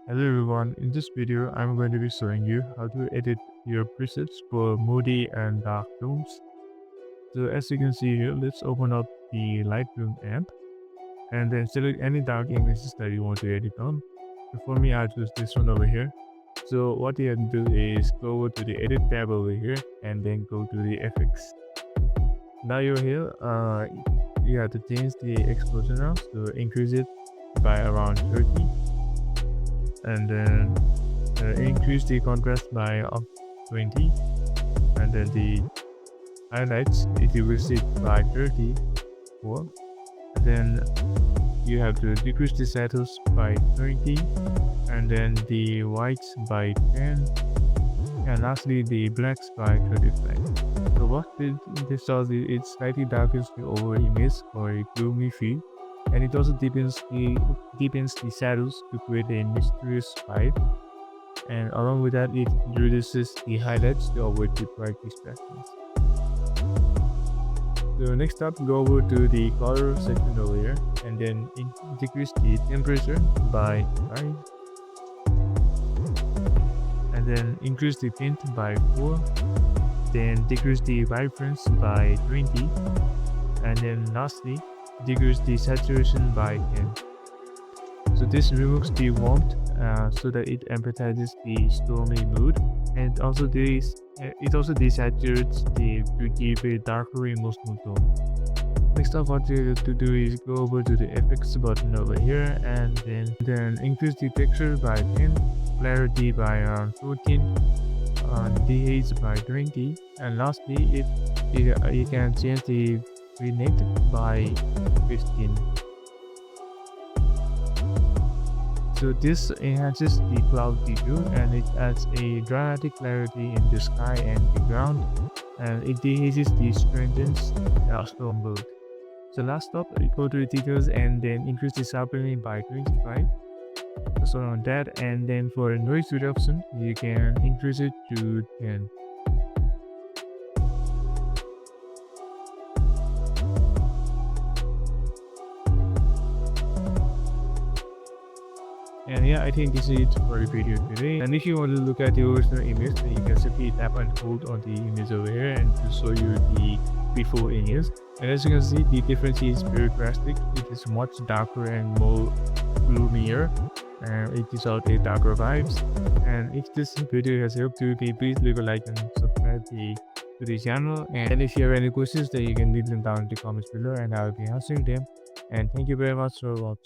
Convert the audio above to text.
Hello everyone, in this video I'm going to be showing you how to edit your presets for Moody and dark tones. So as you can see here, let's open up the Lightroom app and then select any dark images that you want to edit on. So for me, I'll choose this one over here. So what you have to do is go over to the edit tab over here and then go to the effects. Now you're here, you have to change the exposure now, so increase it by around 30 and then increase the contrast by up 20, and then the highlights it will it by 34, and then you have to decrease the shadows by 20, and then the whites by 10, and lastly the blacks by 35. So what this does is it slightly darkens the overall image for a gloomy feel, and it also deepens the shadows to create a mysterious vibe. And along with that, it reduces the highlights to avoid the bright distractions. So next up, go over to the color section over here, and then decrease the temperature by 5, and then increase the tint by 4, then decrease the vibrance by 20, and then lastly decrease the saturation by 10. So this removes the warmth so that it empathizes the stormy mood, and also it also desaturates to give a darker emotional tone. Next up, what you have to do is go over to the effects button over here, and then increase the texture by 10, clarity by around 14, DH by 20, and lastly you can change the vignette by 15. So this enhances the cloud view, and it adds a dramatic clarity in the sky and the ground, and it dehases the strengthens storm mode. So last up, go to the details and then increase the sharpening by 25. So on that, and then for noise reduction, you can increase it to 10. And yeah, I think this is it for the video today. And if you want to look at the original image, then you can simply tap and hold on the image over here and to show you the before image. And as you can see, the difference is very drastic. It is much darker and more gloomier, and it gives out a darker vibes. And if this video has helped you, please leave a like and subscribe to the channel. And if you have any questions, then you can leave them down in the comments below and I will be answering them. And thank you very much for watching.